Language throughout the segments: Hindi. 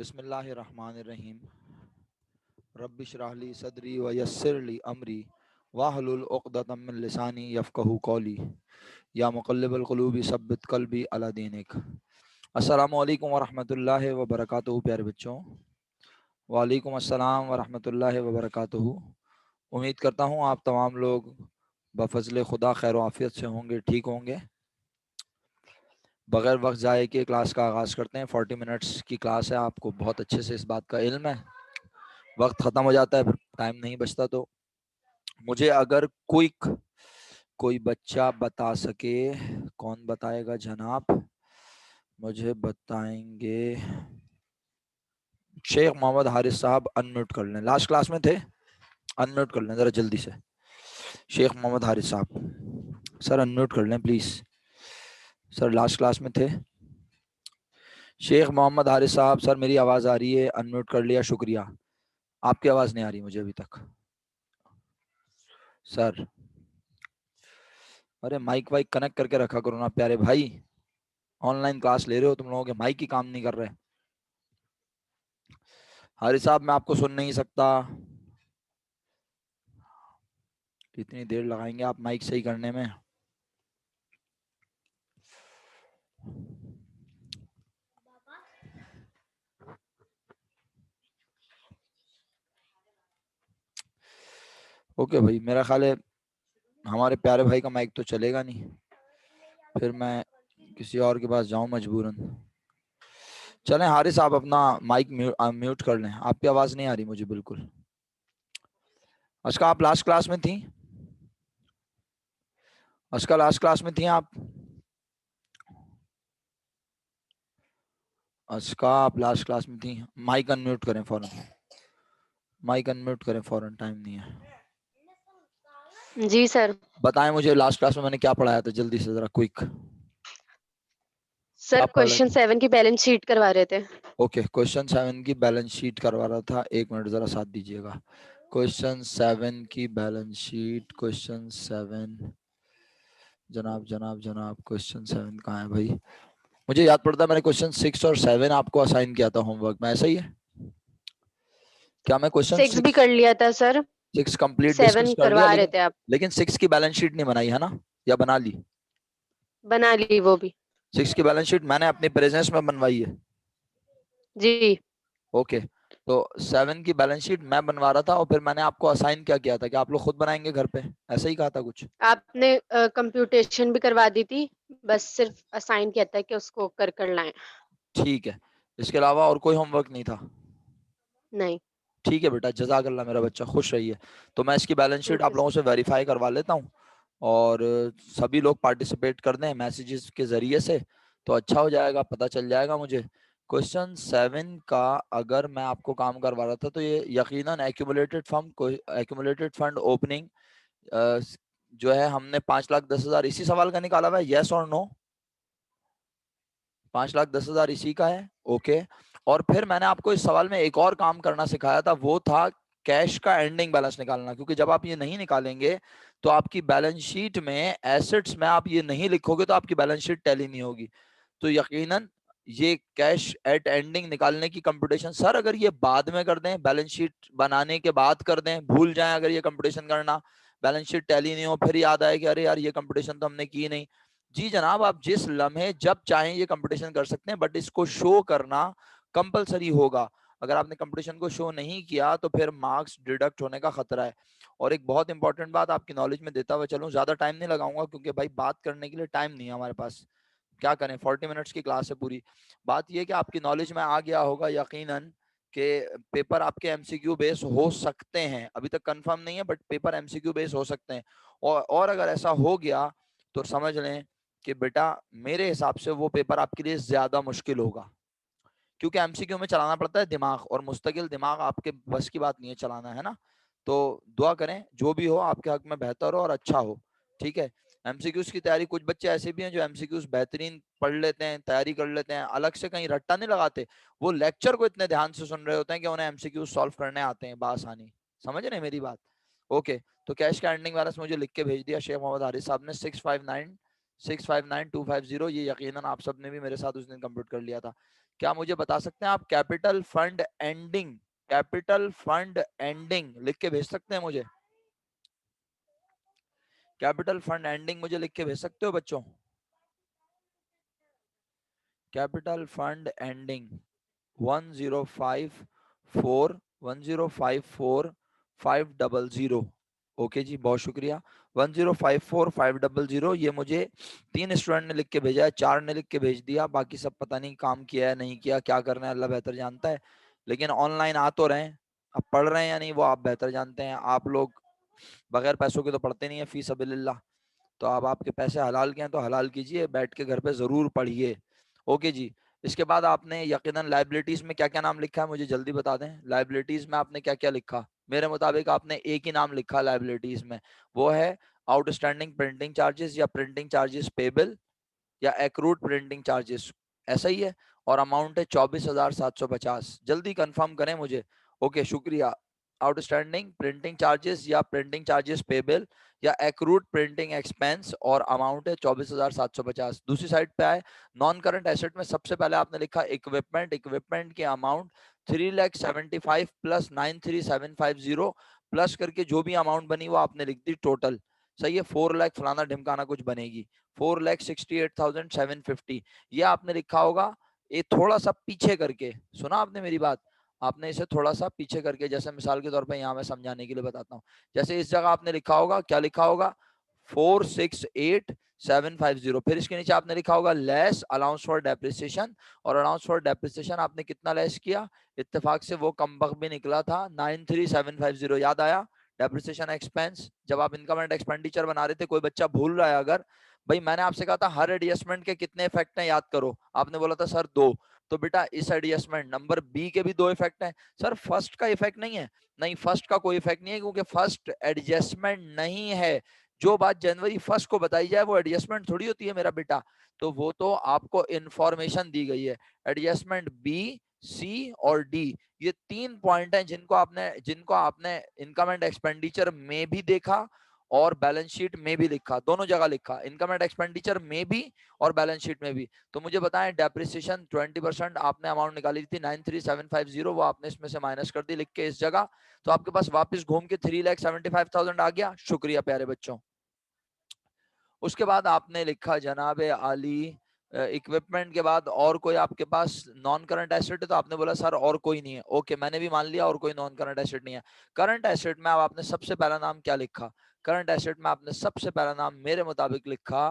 बिस्मिल्लाहिर्रहमानिर्रहीम। रब्बिश्रह ली सदरी व यस्सिर ली अमरी वाहलुल उक़दतम मिन लिसानी यफ़क़हू क़ौली या मुक़ल्लिबल क़ुलूबि सब्बित क़ल्बी अला दीनिक। अस्सलामु अलैकुम व रहमतुल्लाहि व बरकातुहू। प्यारे बच्चों, वालेकुम अस्सलाम व रहमतुल्लाहि व बरकातुहू। उम्मीद करता हूँ आप तमाम लोग बफ़ज़्ल खुदा खैर आफ़ियत से होंगे, ठीक होंगे। बग़ैर वक्त ज़ाये के क्लास का आगाज़ करते हैं। 40 मिनट्स की क्लास है, आपको बहुत अच्छे से इस बात का इल्म है। वक्त ख़त्म हो जाता है, फिर टाइम नहीं बचता। तो मुझे अगर कोई बच्चा बता सके, कौन बताएगा जनाब? मुझे बताएंगे शेख मोहम्मद हारिस साहब। अनम्यूट कर लें, लास्ट क्लास में थे, अनम्यूट कर लें ज़रा जल्दी से। शेख मोहम्मद हारिस साहब सर अनम्यूट कर लें प्लीज़। सर लास्ट क्लास में थे। शेख मोहम्मद हारिस साहब सर, मेरी आवाज़ आ रही है? अनम्यूट कर लिया, शुक्रिया। आपकी आवाज़ नहीं आ रही मुझे अभी तक सर। अरे माइक वाइक कनेक्ट करके रखा करो ना प्यारे भाई। ऑनलाइन क्लास ले रहे हो, तुम लोगों के माइक ही काम नहीं कर रहे। हारिस साहब मैं आपको सुन नहीं सकता। कितनी देर लगाएंगे आप माइक सही करने में? ओके भाई, मेरा ख्याल है हमारे प्यारे भाई का माइक तो चलेगा नहीं, फिर मैं किसी और के पास जाऊं मजबूरन। चलें हारिस साहब, अपना माइक म्यूट कर लें। आपकी आवाज़ नहीं आ रही मुझे बिल्कुल। अश्का आप लास्ट क्लास में थी? अश्का लास्ट क्लास में थी आप? अश्का आप लास्ट क्लास में थी? माइक अनम्यूट करें फ़ौरन, माइक अनम्यूट करें फ़ौरन, टाइम नहीं है। जी सर। बताएं मुझे लास्ट क्लास में मैंने क्या पढ़ाया था, जल्दी से ज़रा क्विक। सर क्या पढ़ रहे क्वेश्चन थे? 7 की बैलेंस शीट करवा रहे थे। ओके, क्वेश्चन 7 की बैलेंस शीट करवा रहा था। एक मिनट ज़रा साथ दीजिएगा। क्वेश्चन 7 की बैलेंस शीट, क्वेश्चन 7 जनाब जनाब जनाब, क्वेश्चन 7 कहाँ है भाई? मुझे याद पड़ता है मैंने क्वेश्चन 6 और 7 आपको असाइन किया था होमवर्क में, ऐसा ही है क्या? मैं क्वेश्चन 6 भी 6 कर लिया था सर, 6 कंप्लीट डिस्कस 7 कर लिया, करवा रहे लेकिन थे आप। 6 की बैलेंस शीट नहीं बनाई है ना, या बना ली? बना ली वो भी। 6 की बैलेंस शीट मैंने अपनी प्रेजेंस में बनवाई है। जी। ओके, तो 7 की बैलेंस शीट मैं बनवा रहा था और फिर मैंने आपको असाइन क्या किया था कि आप लोग खुद बनाएंगे घर पे, ऐसा ही कहा था कुछ? आपने कंप्यूटेशन भी करवा दी थी, बस सिर्फ असाइन किया था कि उसको कर लाएं। ठीक है, इसके अलावा और कोई होमवर्क नहीं था? नहीं। ठीक है बेटा, जज़ाकल्लाह, मेरा बच्चा खुश रही है। तो मैं इसकी बैलेंस शीट आप ओके लोगों सर। से वेरीफाई करवा लेता हूँ, और सभी लोग पार्टिसिपेट कर दें मैसेजेस के ज़रिए से, तो अच्छा हो जाएगा, पता चल जाएगा मुझे। क्वेश्चन 7 का अगर मैं आपको काम करवा रहा था तो ये यकीनन एक्यूमुलेटेड फंड ओपनिंग जो है हमने 5,10,000 इसी सवाल का निकाला हुआ है, यस और नो? 5,10,000 इसी का है। ओके, और फिर मैंने आपको इस सवाल में एक और काम करना सिखाया था, वो था कैश का एंडिंग बैलेंस निकालना, क्योंकि जब आप ये नहीं निकालेंगे तो आपकी बैलेंस शीट में एसेट्स में आप ये नहीं लिखोगे तो आपकी बैलेंस शीट टैली नहीं होगी। तो यकीनन ये कैश एट एंडिंग निकालने की कंप्यूटेशन सर अगर ये बाद में कर दें, बैलेंस शीट बनाने के बाद कर दें, भूल जाएं अगर ये कंप्यूटेशन करना, बैलेंस शीट टैली नहीं हो, फिर याद आए कि अरे यार ये कंप्यूटेशन तो हमने की नहीं। जी जनाब, आप जिस लम्हे जब चाहें ये कंपटीशन कर सकते हैं, बट इसको शो करना कंपलसरी होगा। अगर आपने कंपटीशन को शो नहीं किया तो फिर मार्क्स डिडक्ट होने का खतरा है। और एक बहुत इंपॉर्टेंट बात आपकी नॉलेज में देता हुआ चलूं, ज्यादा टाइम नहीं लगाऊंगा क्योंकि भाई बात करने के लिए टाइम नहीं है हमारे पास, क्या करें, 40 मिनट्स की क्लास है पूरी। बात यह कि आपकी नॉलेज में आ गया होगा यकीनन कि पेपर आपके एमसीक्यू बेस हो सकते हैं, अभी तक कंफर्म नहीं है, बट पेपर एमसीक्यू बेस हो सकते हैं। और अगर ऐसा हो गया तो समझ लें कि बेटा मेरे हिसाब से वो पेपर आपके लिए ज्यादा मुश्किल होगा, क्योंकि एमसीक्यू में चलाना पड़ता है दिमाग, और मुस्तकिल दिमाग आपके बस की बात नहीं है चलाना, है ना? तो दुआ करें जो भी हो आपके हक में बेहतर हो और अच्छा हो, ठीक है? एमसीक्यूज की तैयारी, कुछ बच्चे ऐसे भी हैं जो एमसीक्यूज बेहतरीन पढ़ लेते हैं, तैयारी कर लेते हैं, अलग से कहीं रट्टा नहीं लगाते, वो लेक्चर को इतने ध्यान से सुन रहे होते हैं कि उन्हें एमसीक्यूज सॉल्व करने आते हैं बासानी। समझ रहे हैं मेरी बात? ओके, तो कैश का एंडिंग बैलेंस मुझे लिख के भेज दिया शेख मोहम्मद हारिस साहब ने, 659250, ये यकीनन आप सब ने भी मेरे साथ उस दिन कंप्यूट कर लिया था। क्या मुझे बता सकते हैं आप capital fund ending, capital fund ending लिख के भेज सकते हैं मुझे? कैपिटल फंड एंडिंग मुझे लिख के भेज सकते हो बच्चों? कैपिटल फंड एंडिंग 1054 ओके जी, बहुत शुक्रिया। 1054 ये मुझे 3 स्टूडेंट ने लिख के भेजा है, 4 ने लिख के भेज दिया, बाकी सब पता नहीं काम किया है नहीं किया, क्या करना है अल्लाह बेहतर जानता है। लेकिन ऑनलाइन आ तो रहे हैं, अब पढ़ रहे हैं या नहीं वो आप बेहतर जानते हैं। आप लोग बगैर पैसों के तो पढ़ते नहीं है फी सबिलिल्लाह, तो आप आपके पैसे हलाल के हैं तो हलाल कीजिए, बैठ के घर पे जरूर पढ़िए। ओके जी। इसके बाद आपने यकीनन लाइबिलिटीज में क्या क्या नाम लिखा है मुझे जल्दी बता दें। लाइबिलिटीज में आपने क्या क्या लिखा? मेरे मुताबिक आपने एक ही नाम लिखा लाइबिलिटीज में, वो है आउटस्टैंडिंग प्रिंटिंग चार्जेस या प्रिंटिंग चार्जेस पेबल या एक्रूड प्रिंटिंग चार्जेस, ऐसा ही है। और अमाउंट है 24,750, जल्दी कंफर्म करें मुझे। ओके शुक्रिया। आउटस्टैंडिंग प्रिंटिंग चार्जेस या प्रिंटिंग चार्जेस पेबल या एक्रूड प्रिंटिंग एक्सपेंस और अमाउंट है 24,750। दूसरी साइड पे आए, नॉन करंट एसेट में सबसे पहले आपने लिखा इक्विपमेंट, इक्विपमेंट की अमाउंट 3,75,000 प्लस 93,750 प्लस करके जो भी अमाउंट बनी वो आपने लिख दी टोटल। सही है, 4 लाख फलाना ढिमकाना कुछ बनेगी, 4,68,750 ये आपने लिखा होगा। ये थोड़ा सा पीछे करके, सुना आपने मेरी बात? आपने इसे थोड़ा सा पीछे करके, जैसे मिसाल के तौर पे यहाँ मैं समझाने के लिए बताता हूँ, जैसे इस जगह आपने लिखा होगा, क्या लिखा होगा? 468,750, फिर इसके नीचे आपने लिखा होगा लेस अलाउंस फॉर डेप्रिसिएशन, और अलाउंस फॉर डेप्रिसिएशन आपने कितना लेस किया? इत्तेफाक से वो कमबख्त भी निकला था 93,750, याद आया? डेप्रिसिएशन एक्सपेंस जब आप इनकम एंड एक्सपेंडिचर बना रहे थे, कोई बच्चा भूल रहा है अगर, भाई मैंने आपसे कहा था हर एडजस्टमेंट के कितने इफेक्ट हैं याद करो, आपने बोला था सर 2, तो बेटा इस एडजस्टमेंट नंबर बी के भी 2 इफेक्ट हैं। सर फर्स्ट का इफेक्ट नहीं है? नहीं, फर्स्ट का कोई इफेक्ट नहीं है क्योंकि फर्स्ट एडजस्टमेंट नहीं है। जो बात जनवरी 1 को बताई जाए वो एडजस्टमेंट थोड़ी होती है मेरा बेटा, तो वो तो आपको इंफॉर्मेशन दी गई है। एडजस्टमेंट बी, सी और डी, ये 3 पॉइंट हैं जिनको आपने इनकम एंड एक्सपेंडिचर में भी देखा और बैलेंस शीट में भी लिखा, दोनों जगह लिखा, इनकम एंड एक्सपेंडिचर में भी और बैलेंस शीट में भी। तो मुझे बताएं, डेप्रिसिएशन 20% आपने अमाउंट निकाली थी 93,750, वो आपने इसमें से माइनस कर दी लिख के इस जगह, तो आपके पास वापस घूम के 3,75,000 आ गया। शुक्रिया प्यारे बच्चों। उसके बाद आपने लिखा जनाब आली इक्विपमेंट के बाद और कोई आपके पास नॉन करंट एसेट है, तो आपने बोला सर और कोई नहीं है। ओके, मैंने भी मान लिया और कोई नॉन करंट एसेट नहीं है। करंट एसेट में अब आपने सबसे पहला नाम क्या लिखा? करंट एसेट में आपने सबसे पहला नाम मेरे मुताबिक लिखा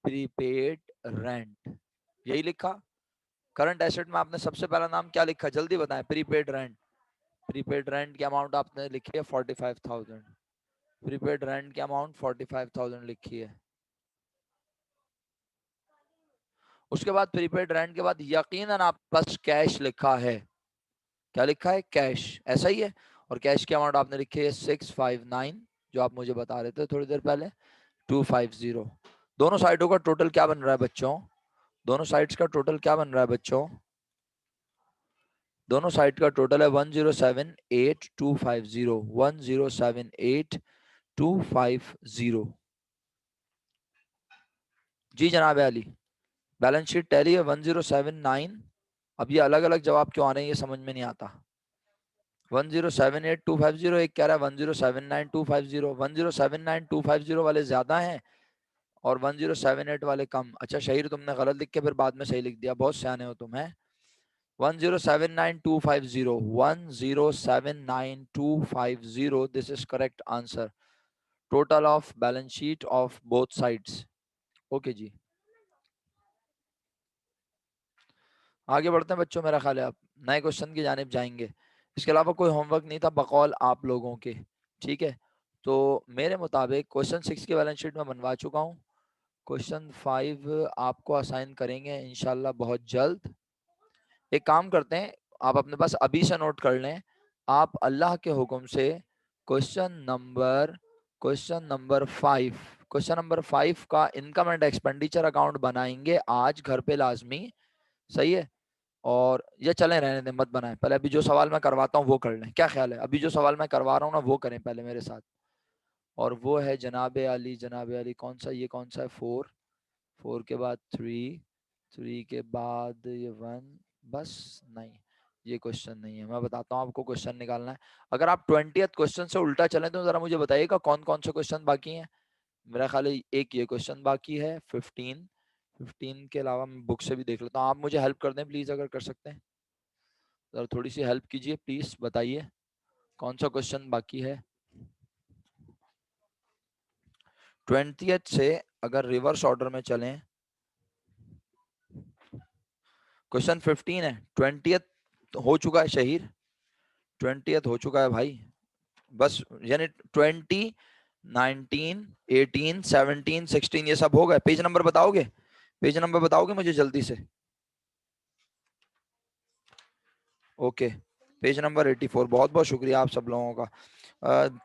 प्रीपेड रेंट, यही लिखा। करंट एसेट में आपने सबसे पहला नाम क्या लिखा जल्दी बताएं? Prepaid rent. प्रीपेड रेंट की अमाउंट आपने लिखी है 45,000, प्रीपेड रेंट की अमाउंट 45,000 लिखी है। उसके बाद प्रीपेड रेंट के बाद यकीनन आपके पास कैश लिखा है, क्या लिखा है? कैश, ऐसा ही है। और कैश की अमाउंट आपने लिखी है 659, जो आप मुझे बता रहे थे थोड़ी देर पहले, 250। दोनों साइडों का टोटल क्या बन रहा है बच्चों? दोनों साइड्स का टोटल क्या बन रहा है बच्चों? दोनों साइड का टोटल है 1078250, 1078250। जी जनाब अली, बैलेंस शीट टैली है 1079। अब ये अलग अलग जवाब क्यों आ रहे हैं ये समझ में नहीं आता। 1078250, एक कह रहा है 1079250, 1079250 वाले ज्यादा हैं और 1078 वाले कम। अच्छा शहीर, तुमने गलत लिख के फिर बाद में सही लिख दिया, बहुत सियाने हो तुम। है 1079250, 1079250, this is correct answer. Total of balance sheet of both sides. Okay जी, आगे बढ़ते हैं बच्चों, मेरा ख्याल है आप नए क्वेश्चन की जानिब जाएंगे। इसके अलावा कोई होमवर्क नहीं था बकौल आप लोगों के, ठीक है? तो मेरे मुताबिक क्वेश्चन 6 की बैलेंस शीट में बनवा चुका हूँ। क्वेश्चन 5 आपको असाइन करेंगे इंशाल्लाह बहुत जल्द। एक काम करते हैं, आप अपने पास अभी से नोट कर लें, आप अल्लाह के हुक्म से क्वेश्चन नंबर 5 का इनकम एंड एक्सपेंडिचर अकाउंट बनाएंगे आज घर पे लाजमी। सही है? और ये चलें रहने दें, मत बनाएं, पहले अभी जो सवाल मैं करवाता हूँ वो कर लें, क्या ख्याल है? अभी जो सवाल मैं करवा रहा हूँ ना वो करें पहले मेरे साथ। और वो है जनाब अली, जनाब अली कौन सा, ये कौन सा है? 4, 4 के बाद 3, 3 के बाद ये 1, बस नहीं, ये क्वेश्चन नहीं है। मैं बताता हूँ आपको क्वेश्चन निकालना है। अगर आप 20th क्वेश्चन से उल्टा चलें तो जरा मुझे बताइएगा कौन कौन से क्वेश्चन बाकी हैं। मेरा ख्याल है एक ये क्वेश्चन बाकी है, 15 के अलावा मैं बुक से भी देख लेता हूँ। आप मुझे हेल्प कर दें प्लीज, अगर कर सकते हैं जरा थोड़ी सी हेल्प कीजिए प्लीज, बताइए कौन सा क्वेश्चन बाकी है। 20th से अगर रिवर्स ऑर्डर में चलें, क्वेश्चन 15 है, 20th हो चुका है शहीर, 20th हो चुका है भाई, बस यानी 20, 19, 18, 17, 16 ये सब हो गए। पेज नंबर बताओगे, पेज नंबर बताओगे मुझे जल्दी से। ओके, पेज नंबर 84, बहुत बहुत शुक्रिया आप सब लोगों का।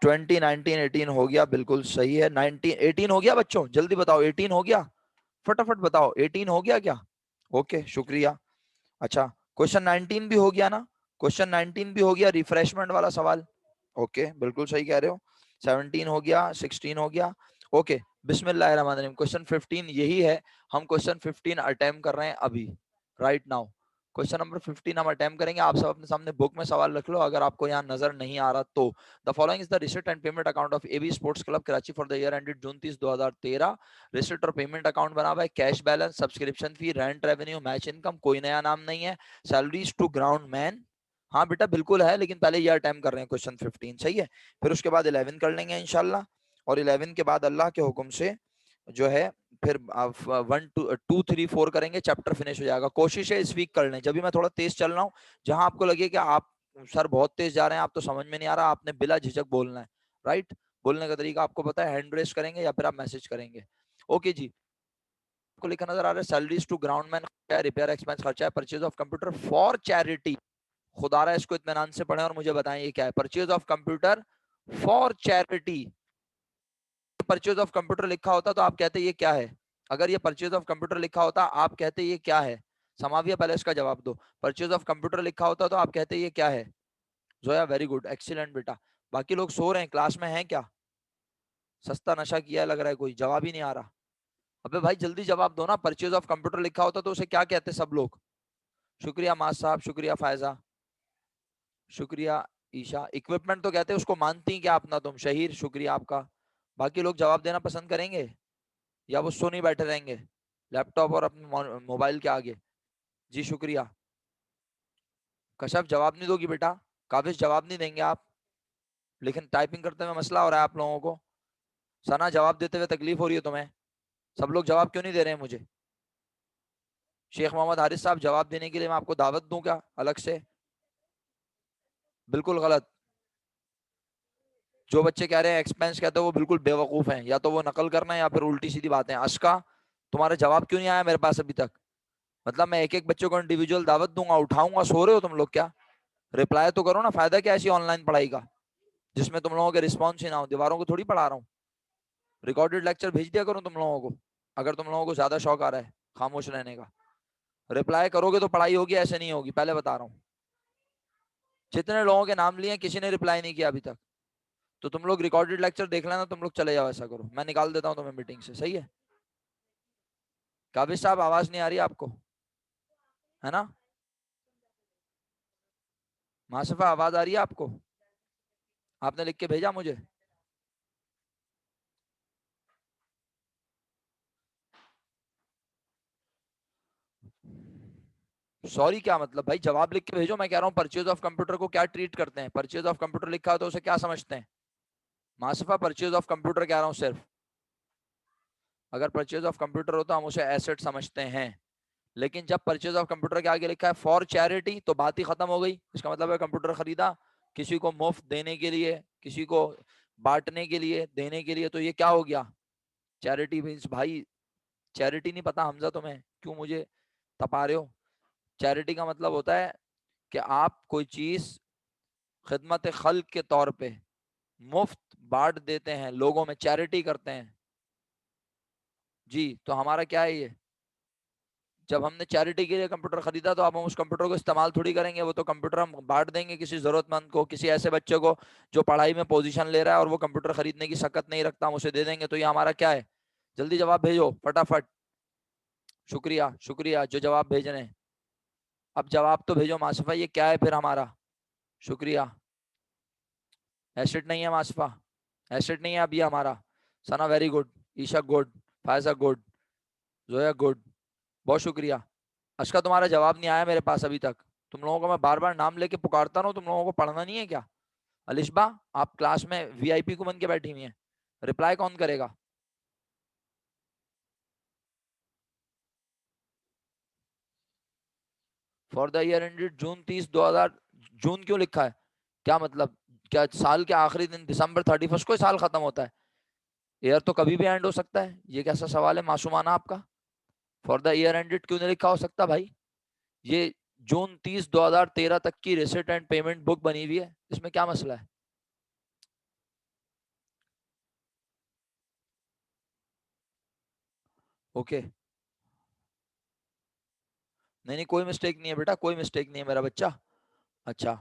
20, 19, 18 हो गया, बिल्कुल सही है। 19, 18 हो गया बच्चों, जल्दी बताओ 18 हो गया, फटाफट बताओ 18 हो गया क्या। ओके शुक्रिया। अच्छा, क्वेश्चन 19 भी हो गया ना, क्वेश्चन 19 भी हो गया, रिफ्रेशमेंट वाला सवाल। ओके बिल्कुल सही कह रहे हो। 17 हो गया, 16 हो गया। ओके, बिस्मिल्लाहिर्रहमानिर्रहीम, क्वेश्चन 15 यही है। हम क्वेश्चन 15 अटेम्प्ट कर रहे हैं अभी, राइट नाउ। क्वेश्चन नंबर 15 हम अटेम्प्ट करेंगे। आप सब अपने सामने बुक में सवाल रख लो, अगर आपको यहाँ नजर नहीं आ रहा तो। The following is the receipt and payment account of AB sports club Karachi for the year ended June 30, 2013। Receipt और पेमेंट अकाउंट बना हुआ है, cash balance, subscription fee, rent revenue, match income, कोई नया नाम नहीं है, सैलरीज टू ग्राउंड मैन। हाँ बेटा बिल्कुल है, लेकिन पहले ये अटेम्प्ट कर रहे हैं क्वेश्चन 15, सही है। फिर उसके बाद 11 कर लेंगे इंशाल्लाह, और 11 के बाद अल्लाह के हुक्म से जो है फिर 1, 2, 2, 3, 4 करेंगे, चैप्टर फिनिश हो जाएगा। कोशिश है इस वीक कर लें, जब भी मैं थोड़ा तेज चल रहा हूँ, जहां आपको लगे कि आप सर बहुत तेज जा रहे हैं, आप तो समझ में नहीं आ रहा, आपने बिला झिझक बोलना है, राइट। बोलने का तरीका आपको पता है, हैंड रेस करेंगे या फिर आप मैसेज करेंगे। ओके जी, आपको लिखा नजर आ रहा है, सैलरीज टू ग्राउंड मैन खर्चा है, रिपेयर एक्सपेंस खर्चा है, purchase of computer for charity. खुदारा इसको इत्मीनान से पढ़ें और मुझे बताएं ये क्या है। Purchase of computer for charity. Purchase of computer लिखा होता तो आप कहते ये क्या है। अगर ये परचेज ऑफ कंप्यूटर लिखा होता आप कहते ये क्या है। समाविया पहले इसका जवाब दो। परचेज ऑफ कंप्यूटर लिखा होता तो आप कहते ये क्या है। जोया वेरी गुड, एक्सीलेंट बेटा। बाकी लोग सो रहे हैं, क्लास में हैं क्या। सस्ता नशा किया लग रहा है, कोई जवाब ही नहीं आ रहा। अबे भाई जल्दी जवाब दो ना, परचेज ऑफ कंप्यूटर लिखा होता तो उसे क्या कहते सब लोग। शुक्रिया मास साहब, शुक्रिया फायजा, शुक्रिया ईशा। इक्विपमेंट तो कहते हैं उसको, मानती क्या अपना तुम। शहीर शुक्रिया आपका। बाकी लोग जवाब देना पसंद करेंगे या वो सो नहीं बैठे रहेंगे लैपटॉप और अपने मोबाइल के आगे। जी शुक्रिया। कश्यप जवाब नहीं दोगी बेटा, काबिज जवाब नहीं देंगे आप, लेकिन टाइपिंग करते हुए मसला हो रहा है आप लोगों को। सना जवाब देते हुए तकलीफ हो रही है तुम्हें, सब लोग जवाब क्यों नहीं दे रहे हैं मुझे। शेख मोहम्मद हारिस साहब जवाब देने के लिए मैं आपको दावत दूं क्या अलग से। बिल्कुल गलत। जो बच्चे कह रहे हैं एक्सपेंस कहते हैं वो बिल्कुल बेवकूफ हैं, या तो वो नकल करना है या फिर उल्टी सीधी बातें। अशका, तुम्हारा जवाब क्यों नहीं आया मेरे पास अभी तक। मतलब मैं एक एक बच्चे को इंडिविजुअल दावत दूंगा, उठाऊंगा, सो रहे हो तुम लोग क्या। रिप्लाई तो करो ना, फायदा क्या ऐसी ऑनलाइन पढ़ाई का जिसमें तुम लोगों के रिस्पॉन्स ही ना हो। दीवारों को थोड़ी पढ़ा रहा हूँ, रिकॉर्डेड लेक्चर भेज दिया करूँ तुम लोगों को, अगर तुम लोगों को ज्यादा शौक आ रहा है खामोश रहने का। रिप्लाई करोगे तो पढ़ाई होगी, ऐसे नहीं होगी, पहले बता रहा हूँ। जितने लोगों के नाम लिए किसी ने रिप्लाई नहीं किया अभी तक, तो तुम लोग रिकॉर्डेड लेक्चर देख लेना, तुम लोग चले जाओ, ऐसा करो, मैं निकाल देता हूँ तुम्हें मीटिंग से, सही है। काबिज साहब आवाज नहीं आ रही आपको, है ना। मासिफा आवाज आ रही है आपको, आपने लिख के भेजा मुझे। सॉरी क्या मतलब भाई, जवाब लिख के भेजो। मैं कह रहा हूँ परचेज ऑफ कंप्यूटर को क्या ट्रीट करते हैं, परचेज ऑफ कंप्यूटर लिखा हो तो उसे क्या समझते हैं। मासिफा परचेज ऑफ कंप्यूटर कह रहा हूँ सिर्फ, अगर परचेज ऑफ कंप्यूटर हो तो हम उसे एसेट समझते हैं, लेकिन जब परचेज ऑफ कंप्यूटर के आगे लिखा है फॉर चैरिटी तो बात ही खत्म हो गई। इसका मतलब है कंप्यूटर खरीदा किसी को मुफ्त देने के लिए, किसी को बांटने के लिए, देने के लिए, तो ये क्या हो गया, चैरिटी मीन्स। भाई चैरिटी नहीं पता हमजा तुम्हें, क्यों मुझे तपा रहे हो। चैरिटी का मतलब होता है कि आप कोई चीज खिदमत खल्क के तौर पे मुफ्त बांट देते हैं, लोगों में चैरिटी करते हैं। जी तो हमारा क्या है ये, जब हमने चैरिटी के लिए कंप्यूटर खरीदा तो अब हम उस कंप्यूटर को इस्तेमाल थोड़ी करेंगे, वो तो कंप्यूटर हम बांट देंगे किसी जरूरतमंद को, किसी ऐसे बच्चे को जो पढ़ाई में पोजीशन ले रहा है और वो कंप्यूटर खरीदने की सकत नहीं रखता, हम उसे दे देंगे। तो ये हमारा क्या है, जल्दी जवाब भेजो फटाफट। शुक्रिया शुक्रिया जो जवाब भेज रहे हैं। अब जवाब तो भेजो मासिफा, ये क्या है फिर हमारा? शुक्रिया। एसिड नहीं है मासिफा, एसिड नहीं है अब ये हमारा। Sana very good, Isha good, Faiza good, Zoya good, बहुत शुक्रिया। अशका तुम्हारा जवाब नहीं आया मेरे पास अभी तक। तुम लोगों को मैं बार बार नाम लेके पुकारता रहा हूँ, तुम लोगों को पढ़ना नहीं है क्या? अलिशबा, आप क्लास में वीआईपी को बन के बैठी हुई हैं, रिप्लाई कौन करेगा? For the year ended June 30 2000, जून क्यों लिखा है? क्या मतलब? क्या साल के आखिरी दिन दिसंबर 31 को ही साल खत्म होता है? ईयर तो कभी भी एंड हो सकता है, ये कैसा सवाल है मासूमाना आपका? फॉर द ईयर एंडेड क्यों नहीं लिखा हो सकता भाई? ये जून 30 2013 तक की रिसिट एंड पेमेंट बुक बनी हुई है, इसमें क्या मसला है? ओके, नहीं नहीं कोई मिस्टेक नहीं है बेटा, कोई मिस्टेक नहीं है मेरा बच्चा। अच्छा,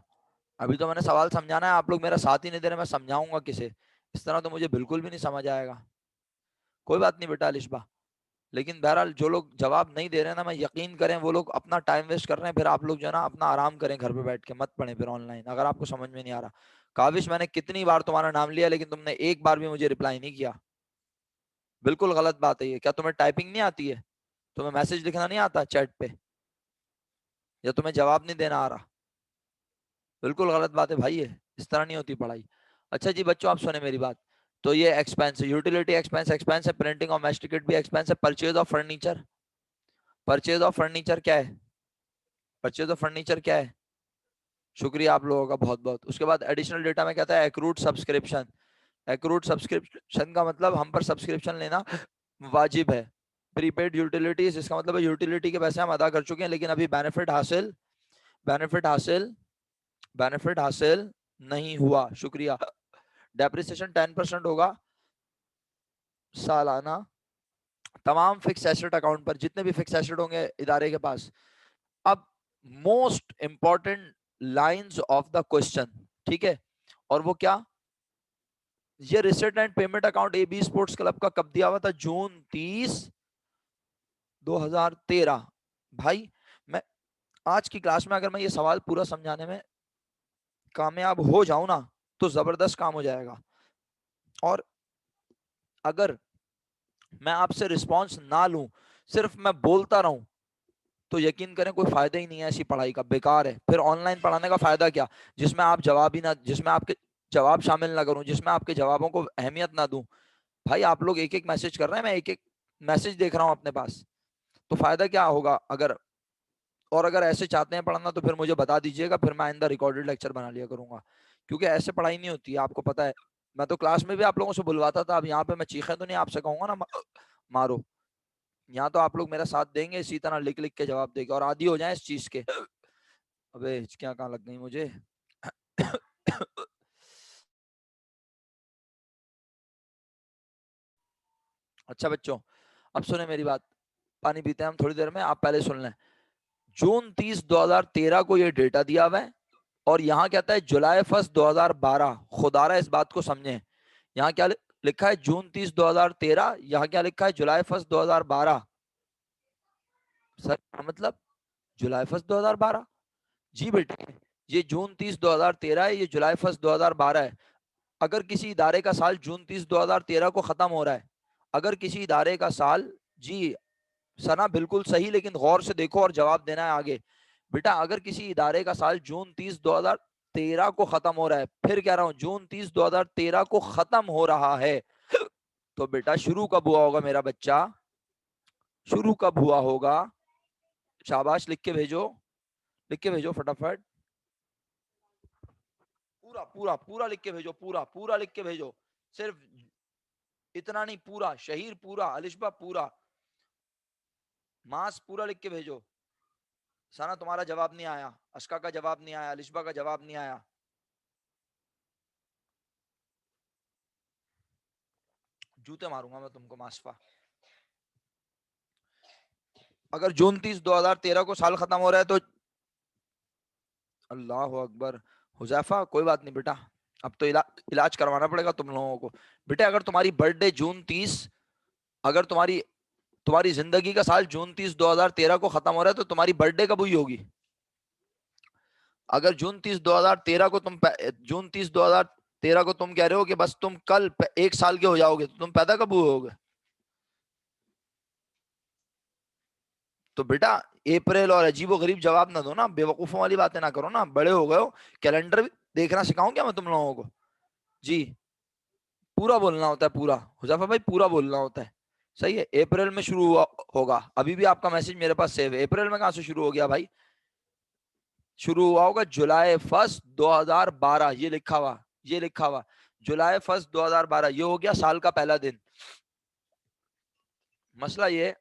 अभी तो मैंने सवाल समझाना है, आप लोग मेरा साथ ही नहीं दे रहे, मैं समझाऊंगा किसे? इस तरह तो मुझे बिल्कुल भी नहीं समझ आएगा। कोई बात नहीं बेटा अलिशबा, लेकिन बहरहाल जो लोग जवाब नहीं दे रहे हैं ना, मैं यकीन करें वो लोग अपना टाइम वेस्ट कर रहे हैं, फिर आप लोग जो है ना अपना आराम करें घर पे बैठ के, मत पढ़ें फिर ऑनलाइन अगर आपको समझ में नहीं आ रहा। काविश, मैंने कितनी बार तुम्हारा नाम लिया लेकिन तुमने एक बार भी मुझे रिप्लाई नहीं किया। बिल्कुल गलत बात है ये। क्या तुम्हें टाइपिंग नहीं आती है? तुम्हें मैसेज लिखना नहीं आता चैट पे? या तुम्हें जवाब नहीं देना आ रहा? बिल्कुल गलत बात है भाई ये, इस तरह नहीं होती पढ़ाई। अच्छा जी बच्चों, आप सुने मेरी बात। तो ये एक्सपेंस है, यूटिलिटी एक्सपेंस एक्सपेंस है, प्रिंटिंग ऑफ मैच टिकट भी एक्सपेंस है, purchase of furniture, purchase of furniture क्या है? परचेज ऑफ फर्नीचर क्या है? शुक्रिया आप लोगों का बहुत बहुत। उसके बाद एडिशनल डेटा में कहता है एक्रूड सब्सक्रिप्शन। एक्रूड सब्सक्रिप्शन का मतलब हम पर सब्सक्रिप्शन लेना वाजिब है। प्रीपेड यूटिलिटीज, इसका मतलब है यूटिलिटी के पैसे हम अदा कर चुके हैं लेकिन अभी बेनिफिट हासिल, बेनिफिट हासिल, बेनिफिट हासिल नहीं हुआ। शुक्रिया। डेप्रिसिएशन 10% होगा सालाना तमाम फिक्स एसेट अकाउंट पर, जितने भी फिक्स एसेट होंगे इदारे के पास। अब most important lines of the question, ठीक है? और वो क्या? ये receipt and payment account AB sports club का कब दिया हुआ था? जून 30 2013। भाई मैं आज की क्लास में अगर मैं ये सवाल पूरा समझाने में कामयाब हो जाऊं ना, तो जबरदस्त काम हो जाएगा। और अगर मैं आपसे रिस्पांस ना लूं, सिर्फ मैं बोलता रहूं, तो यकीन करें कोई फायदा ही नहीं है ऐसी पढ़ाई का, बेकार है। फिर ऑनलाइन पढ़ाने का फायदा क्या, जिसमें आप जवाब ही ना, जिसमें आपके जवाब शामिल ना करूं, जिसमें आपके जवाबों को अहमियत ना दूं। भाई आप लोग एक एक मैसेज कर रहे हैं, मैं एक एक मैसेज देख रहा हूं अपने पास, तो फायदा क्या होगा? अगर और अगर ऐसे चाहते हैं पढ़ना तो फिर मुझे बता दीजिएगा, फिर मैं आइंदा रिकॉर्डेड लेक्चर बना लिया करूंगा। क्योंकि ऐसे पढ़ाई नहीं होती है, आपको पता है। मैं तो क्लास में भी आप लोगों से बुलवाता था, अब यहाँ पे मैं चीखे तो नहीं आपसे कहूंगा ना मारो। यहाँ तो आप लोग मेरा साथ देंगे, इसी तरह लिख लिख के जवाब देंगे और आदी हो जाए इस चीज के। अबे हिचकियां कहाँ लग गई मुझे? अच्छा बच्चों, अब सुने मेरी बात। पानी पीते हैं हम थोड़ी देर में, आप पहले सुन लें। जून 30 2013 को ये डेटा दिया हुआ है, और यहाँ कहता है जुलाई 1 2012। खुदारा इस बात को समझे, यहाँ क्या लिखा है? जून 30 2013, यहाँ क्या लिखा है? जुलाई 1 2012। सर मतलब जुलाई 1 2012? जी बेटे, ये जून 30 2013 है, ये जुलाई 1 2012 है। अगर किसी इदारे का साल जून 30 2013 को खत्म हो रहा है, अगर किसी इदारे का साल, जी सना बिल्कुल सही, लेकिन गौर से देखो और जवाब देना है आगे। बेटा अगर किसी इदारे का साल जून 30 2013 को खत्म हो रहा है, फिर कह रहा हूं जून 30 2013 को खत्म हो रहा है, तो बेटा शुरू कब हुआ होगा मेरा बच्चा? शुरू कब हुआ होगा? शाबाश, लिख के भेजो, लिख के भेजो फटाफट। पूरा पूरा पूरा लिख के भेजो, पूरा पूरा लिख के भेजो। सिर्फ इतना नहीं, पूरा शहीर, पूरा अलिशबा, पूरा मास, पूरा लिख के भेजो। सना तुम्हारा जवाब नहीं आया, अशका का जवाब नहीं आया, अलिशबा का जवाब नहीं आया। जूते मारूंगा मैं तुमको मासफा। अगर जून 30 2013 को साल खत्म हो रहा है तो अल्लाह अकबर। हुजैफा कोई बात नहीं बेटा, अब तो इलाज करवाना पड़ेगा तुम लोगों को। बेटा अगर तुम्हारी बर्थडे जून 30, अगर तुम्हारी तुम्हारी जिंदगी का साल जून 30 2013 को खत्म हो रहा है, तो तुम्हारी बर्थडे कब हुई होगी? अगर जून 30 2013 को जून 30 2013 को तुम कह रहे हो कि बस तुम कल 1 साल के हो जाओगे, तो तुम पैदा कब हुए होगे? तो बेटा अप्रैल और अजीबो गरीब जवाब ना दो ना, बेवकूफों वाली बातें ना करो ना, बड़े हो गए हो। कैलेंडर भी देखना सिखाऊं क्या मैं तुम लोगों को? जी, पूरा बोलना होता है, पूरा। हुजैफा भाई पूरा बोलना होता है। सही है, अप्रैल में शुरू हुआ होगा। अभी भी आपका मैसेज मेरे पास सेव है। अप्रैल में कहां से शुरू हो गया भाई? शुरू हुआ होगा जुलाई 1 2012, ये लिखा हुआ, ये लिखा हुआ जुलाई 1 2012, ये हो गया साल का पहला दिन। मसला ये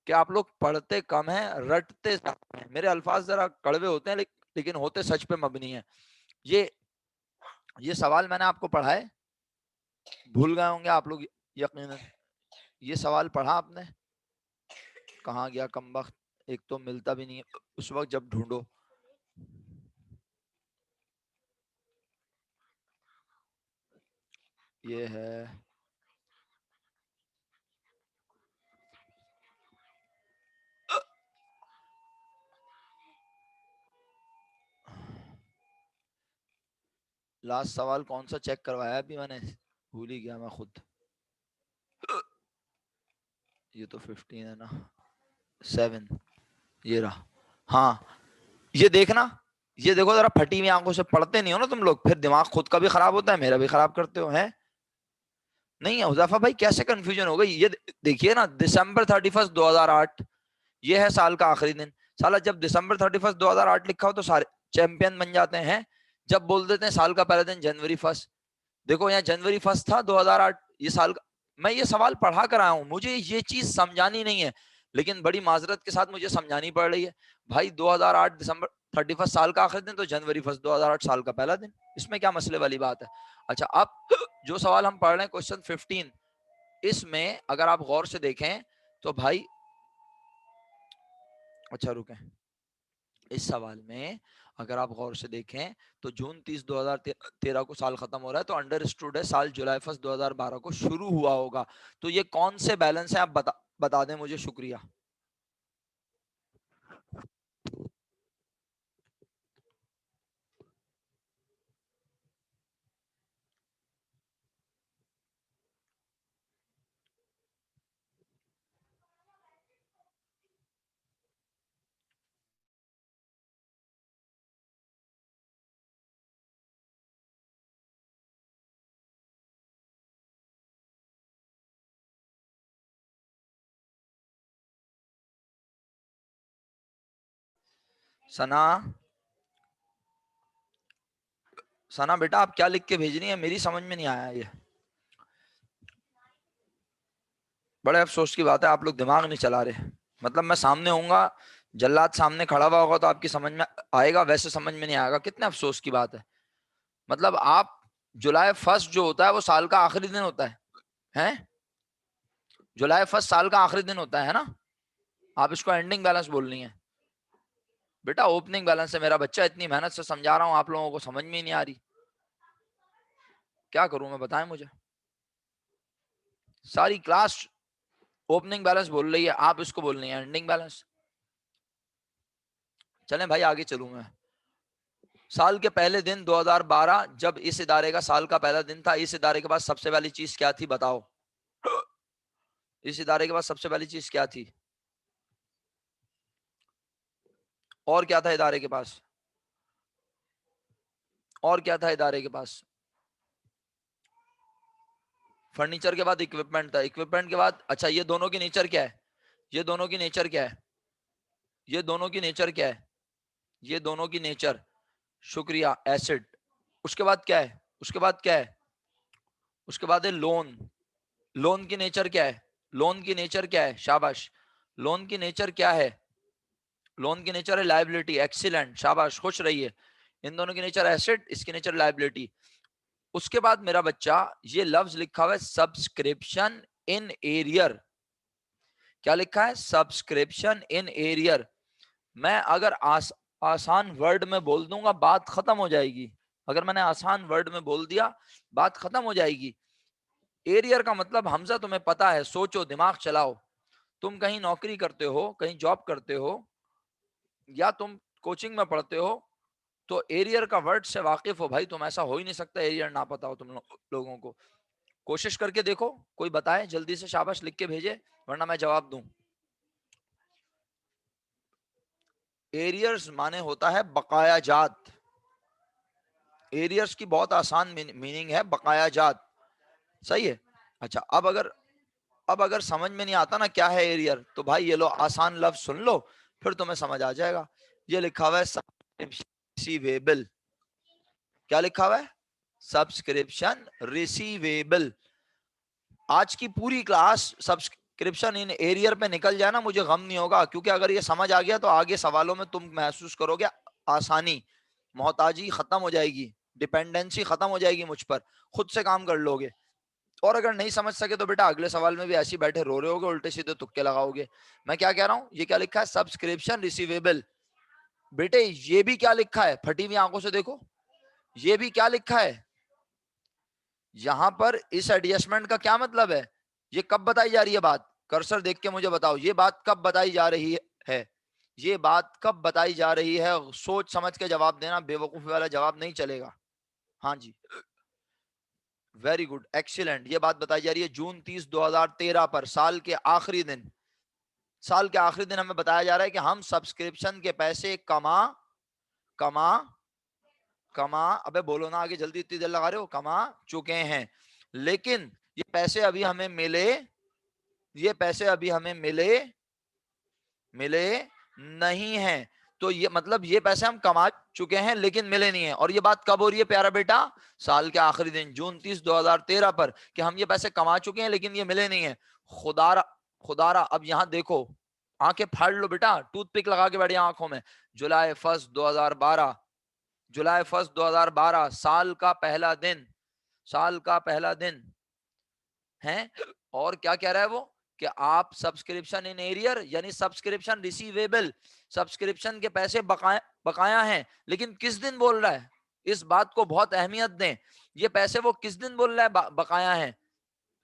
कि आप लोग पढ़ते कम हैं, रटते ज्यादा हैं। मेरे अल्फाज जरा कड़वे होते हैं, लेकिन होते सच पे मबनी है। ये सवाल मैंने आपको पढ़ाए, भूल गए होंगे आप लोग यकीनन। ये सवाल पढ़ा आपने? कहाँ गया कमबख्त? एक तो मिलता भी नहीं है उस वक्त जब ढूंढो। ये है, लास्ट सवाल कौन सा चेक करवाया अभी मैंने, भूल ही गया मैं खुद। ये तो 15 है ना, 7, ये रहा। हाँ, ये देखना, ये देखो जरा, फटी हुई आंखों से पढ़ते नहीं हो ना तुम लोग, फिर दिमाग खुद का भी खराब होता है, मेरा भी खराब करते हो हैं। नहीं है हुजैफा भाई, कैसे कंफ्यूजन हो गई? ये देखिए ना, December 31 2008, ये है साल का आखिरी दिन। साला जब December 31 2008 लिखा हो तो सारे चैंपियन बन जाते हैं। जब बोल देते हैं साल का पहला दिन January 1, देखो यहाँ January 1 था 2008, ये साल का। मैं ये सवाल पढ़ा कर आया हूँ, मुझे ये चीज समझानी नहीं है, लेकिन बड़ी माजरत के साथ मुझे समझानी पड़ रही है। भाई 2008 December 31 साल का आखिरी दिन, तो January 1 2008 साल का पहला दिन, इसमें क्या मसले वाली बात है? अच्छा, अब जो सवाल हम पढ़ रहे हैं क्वेश्चन 15, इसमें अगर आप गौर से देखें तो भाई, अच्छा रुकें, इस सवाल में अगर आप गौर से देखें तो जून 30 2013 को साल खत्म हो रहा है, तो अंडरस्टूड है साल July 1 2012 को शुरू हुआ होगा। तो ये कौन से बैलेंस है, आप बता दें मुझे, शुक्रिया। सना, सना बेटा, आप क्या लिख के भेज रही है? मेरी समझ में नहीं आया ये। बड़े अफसोस की बात है, आप लोग दिमाग नहीं चला रहे। मतलब मैं सामने होऊंगा, जल्लाद सामने खड़ा हुआ होगा तो आपकी समझ में आएगा, वैसे समझ में नहीं आएगा। कितने अफसोस की बात है। मतलब आप, July 1 जो होता है वो साल का आखिरी दिन होता है, हैं? July 1 साल का आखिरी दिन होता है ना? आप इसको एंडिंग बैलेंस बोल रही हैं। बेटा ओपनिंग बैलेंस है मेरा बच्चा, इतनी मेहनत से समझा रहा हूं, आप लोगों को समझ में ही नहीं आ रही। क्या करूं मैं, बताएं मुझे। सारी क्लास ओपनिंग बैलेंस बोल रही है, आप इसको बोल रही हैं एंडिंग बैलेंस। चलें भाई, आगे चलूं मैं। साल के पहले दिन 2012, जब इस इदारे का साल का पहला दिन था, इस इदारे के पास सबसे पहली चीज क्या थी, बताओ? इस इदारे के पास सबसे पहली चीज क्या थी? और क्या था इदारे के पास? और क्या था इदारे के पास? फर्नीचर के बाद इक्विपमेंट था, इक्विपमेंट के बाद, अच्छा ये दोनों की नेचर क्या है? ये दोनों की नेचर क्या है? ये दोनों की नेचर क्या है? ये दोनों की नेचर, शुक्रिया, एसिड। उसके बाद क्या है? उसके बाद क्या है? उसके बाद है लोन। लोन की नेचर क्या है? लोन की नेचर क्या है? शाबाश। लोन की नेचर क्या है? लोन की नेचर है लाइबिलिटी। एक्सीलेंट, शाबाश, खुश रहिए। इन दोनों की नेचर एसेट, इसकी नेचर लाइबिलिटी। उसके बाद मेरा बच्चा, ये लफ्ज लिखा हुआ है सब्सक्रिप्शन इन एरियर। क्या लिखा है? Subscription in arrear. मैं अगर आसान वर्ड में बोल दूंगा बात खत्म हो जाएगी। अगर मैंने आसान वर्ड में बोल दिया बात खत्म हो जाएगी। एरियर का मतलब हमजा तुम्हें पता है, सोचो, दिमाग चलाओ। तुम कहीं नौकरी करते हो, कहीं जॉब करते हो, या तुम कोचिंग में पढ़ते हो, तो एरियर का वर्ड से वाकिफ हो भाई। तुम ऐसा हो ही नहीं सकता एरियर ना पता हो तुम लोगों को। कोशिश करके देखो, कोई बताए जल्दी से, शाबाश लिख के भेजे, वरना मैं जवाब दूं। एरियर्स माने होता है बकाया जात। एरियर्स की बहुत आसान मीनिंग है बकाया जात। सही है। अच्छा, अब अगर समझ में नहीं आता ना क्या है एरियर, तो भाई ये लो आसान लफ्ज सुन लो, फिर तुम्हें समझ आ जाएगा। ये लिखा हुआ है सब्सक्रिप्शन। क्या लिखा हुआ है? Subscription receivable. आज की पूरी क्लास सब्सक्रिप्शन इन एरियर पे निकल जाए ना, मुझे गम नहीं होगा, क्योंकि अगर ये समझ आ गया तो आगे सवालों में तुम महसूस करोगे आसानी, मोहताजी खत्म हो जाएगी, डिपेंडेंसी खत्म हो जाएगी मुझ पर, खुद से काम कर लोगे। और अगर नहीं समझ सके तो बेटा अगले सवाल में भी ऐसे ही बैठे रो रहे होगे, उल्टे सीधे तुक्के लगाओगे। मैं क्या कह रहा हूं, ये क्या लिखा है? Subscription receivable. बेटे ये भी क्या लिखा है? फटी हुई आंखों से देखो, ये भी क्या लिखा है? यहां पर इस एडजस्टमेंट का क्या मतलब है? ये कब बताई जा रही है बात? कर्सर देख के मुझे बताओ, ये बात कब बताई जा रही है? ये बात कब बताई जा रही है? सोच समझ के जवाब देना, बेवकूफी वाला जवाब नहीं चलेगा। हाँ जी, वेरी गुड, एक्सीलेंट। ये बात बताई जा रही है जून 30 2013 पर, साल के आखिरी दिन। साल के आखिरी दिन हमें बताया जा रहा है कि हम सब्सक्रिप्शन के पैसे कमा कमा कमा अबे बोलो ना आगे, जल्दी इतनी देर लगा रहे हो, कमा चुके हैं। लेकिन ये पैसे अभी हमें मिले, ये पैसे अभी हमें मिले मिले नहीं हैं। तो ये मतलब ये पैसे हम कमा चुके हैं लेकिन मिले नहीं है। और ये बात कब हो रही है प्यारा बेटा? साल के आखिरी दिन, जून 30 2013 पर, कि हम ये पैसे कमा चुके हैं लेकिन ये मिले नहीं है। खुदारा खुदारा, अब यहां देखो, आंखें फाड़ लो बेटा, टूथपिक लगा के बैठे आंखों में। जुलाई 1 2012, जुलाई 1 2012, साल का पहला दिन, साल का पहला दिन है। और क्या कह रहा है वो? कि आप सब्सक्रिप्शन इन एरियर यानी सब्सक्रिप्शन रिसीवेबल, सब्सक्रिप्शन के पैसे बकाया बकाया हैं। लेकिन किस दिन बोल रहा है? इस बात को बहुत अहमियत दें। ये पैसे वो किस दिन बोल रहा है बकाया हैं?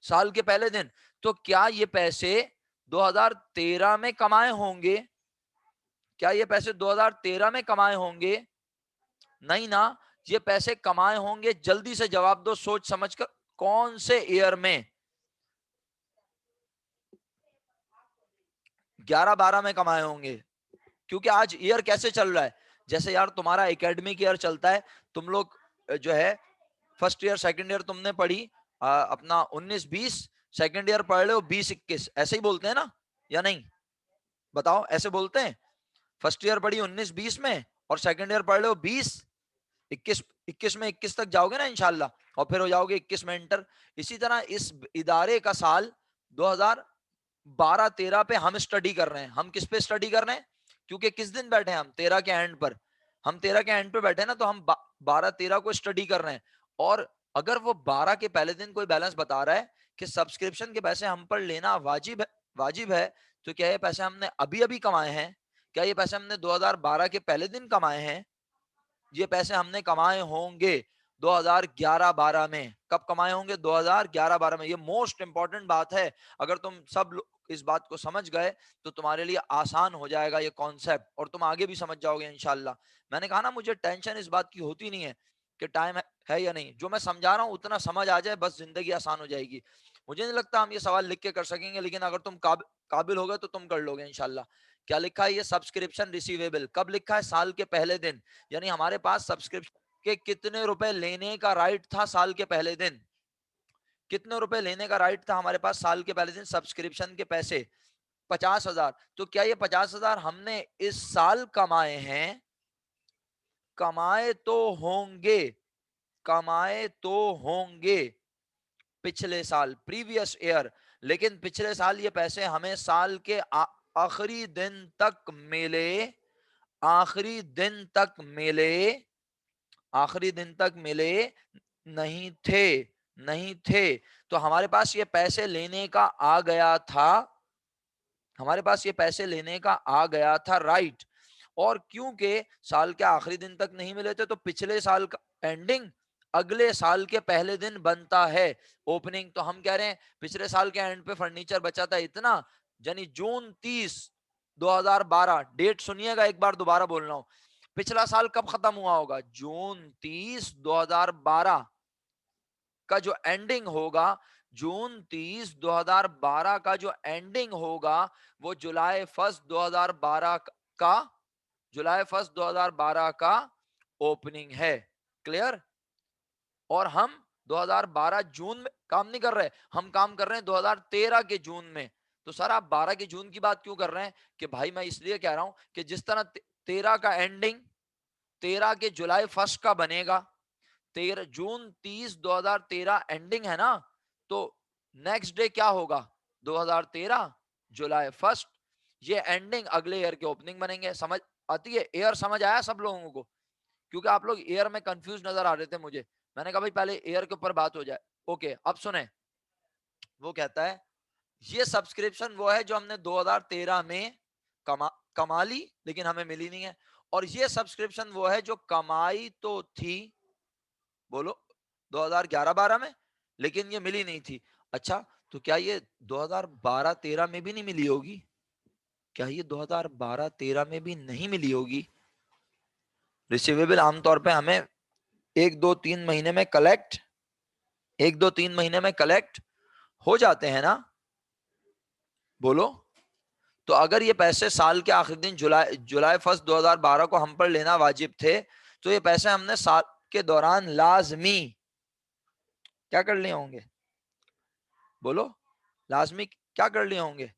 साल के पहले दिन। तो क्या ये पैसे 2013 में कमाए होंगे? क्या ये पैसे 2013 में कमाए होंगे? नहीं ना। ये पैसे कमाए होंगे, जल्दी से जवाब दो सोच समझकर, कौन से ईयर में? 11-12 में कमाए होंगे। क्योंकि आज ईयर कैसे चल रहा है? जैसे यार तुम्हारा एकेडमिक ईयर चलता है, तुम लोग जो है फर्स्ट ईयर सेकंड ईयर तुमने पढ़ी अपना 19-20, सेकंड ईयर पढ़ रहे हो 20-21, ऐसे ही बोलते हैं ना या नहीं? बताओ, ऐसे बोलते हैं? फर्स्ट ईयर पढ़ी 19-20 में और सेकंड ईयर पढ़ रहे हो 20-21, 21 में 21 तक जाओगे ना इंशाल्लाह, और फिर हो जाओगे 21 में इंटर। इसी तरह इस इदारे का साल 2012-13 पे हम स्टडी कर रहे हैं। हम किस पे स्टडी कर रहे हैं? क्योंकि किस दिन बैठे हैं हम? 13 के एंड पर। हम 13 के एंड पे बैठे हैं ना, तो हम 12-13 को स्टडी कर रहे हैं। और अगर वो 12 के पहले दिन कोई बैलेंस बता रहा है कि सब्सक्रिप्शन के पैसे हम पर लेना वाजिब है, तो क्या ये पैसे हमने अभी अभी कमाए हैं? क्या ये पैसे हमने 2012 के पहले दिन कमाए हैं? ये पैसे हमने कमाए होंगे 2011-12 में। कब कमाए होंगे? 2011-12 में। ये मोस्ट इंपॉर्टेंट बात है। अगर तुम सब इस बात को समझ गए तो तुम्हारे लिए आसान हो जाएगा ये कॉन्सेप्ट, और तुम आगे भी समझ जाओगे इंशाल्लाह। मैंने कहा ना, मुझे टेंशन इस बात की होती नहीं है कि टाइम है या नहीं। जो मैं समझा रहा हूं उतना समझ आ जाए, बस जिंदगी आसान हो जाएगी। मुझे नहीं लगता हम ये सवाल लिख के कर सकेंगे, लेकिन अगर तुम काबिल हो गए तो तुम कर लोगे इंशाल्लाह। क्या लिखा है? ये सब्सक्रिप्शन रिसीवेबल कब लिखा है? साल के पहले दिन। यानी हमारे पास सब्सक्रिप्शन के कितने रुपए लेने का राइट था साल के पहले दिन? कितने रुपए लेने का राइट था हमारे पास साल के पहले दिन? सब्सक्रिप्शन के पैसे 50,000। तो क्या ये 50,000 हमने इस साल कमाए हैं? कमाए तो होंगे, कमाए तो होंगे पिछले साल, प्रीवियस ईयर। लेकिन पिछले साल ये पैसे हमें साल के आखिरी दिन तक मिले, आखिरी दिन तक मिले, आखिरी दिन तक मिले नहीं थे, नहीं थे। तो हमारे पास ये पैसे लेने का आ गया था, हमारे पास ये पैसे लेने का आ गया था, राइट। और क्योंकि साल के आखिरी दिन तक नहीं मिले थे, तो पिछले साल का एंडिंग अगले साल के पहले दिन बनता है ओपनिंग। तो हम कह रहे हैं पिछले साल के एंड पे फर्नीचर बचा था इतना, यानी जून 30 2012, डेट सुनिएगा एक बार, दोबारा बोल रहा हूं, पिछला साल कब खत्म हुआ होगा? जून 30 2012 का जो एंडिंग होगा, जून 30 2012 का जो एंडिंग होगा, वो जुलाई 1 2012 का, जुलाई 1 2012 का ओपनिंग है। क्लियर? और हम 2012 जून में काम नहीं कर रहे, हम काम कर रहे हैं 2013 के जून में। तो सर आप 12 के जून की बात क्यों कर रहे हैं? कि भाई मैं इसलिए कह रहा हूं कि जिस तरह 13 का एंडिंग 13 के जुलाई 1 का बनेगा, 13 जून 30 2013 एंडिंग है ना, तो नेक्स्ट डे क्या होगा? 2013 जुलाई 1, ये एंडिंग अगले ईयर के ओपनिंग बनेंगे। समझ आती है? एयर समझ आया सब लोगों को? क्योंकि आप लोग एयर में कंफ्यूज नजर आ रहे थे मुझे, मैंने कहा भाई पहले एयर के ऊपर बात हो जाए। ओके, अब सुने, वो कहता है ये सब्सक्रिप्शन वो है जो हमने 2013 में कमा ली लेकिन हमें मिली नहीं है, और ये सब्सक्रिप्शन वो है जो कमाई तो थी, बोलो, 2011-12 में, लेकिन ये मिली नहीं थी। अच्छा, तो क्या ये 2012-13 में भी नहीं मिली होगी? क्या ये 2012-13 में भी नहीं मिली होगी? रिसीवेबल आमतौर पे हमें 1 2 3 महीने में कलेक्ट, 1 2 3 महीने में कलेक्ट हो जाते हैं ना, बोलो। तो अगर ये पैसे साल के आखिरी दिन जुलाई जुलाई 1 2012 को हम पर लेना वाजिब थे, तो ये पैसे हमने साल के दौरान लाजमी क्या कर लिए होंगे? बोलो, लाजमी क्या कर लिए होंगे?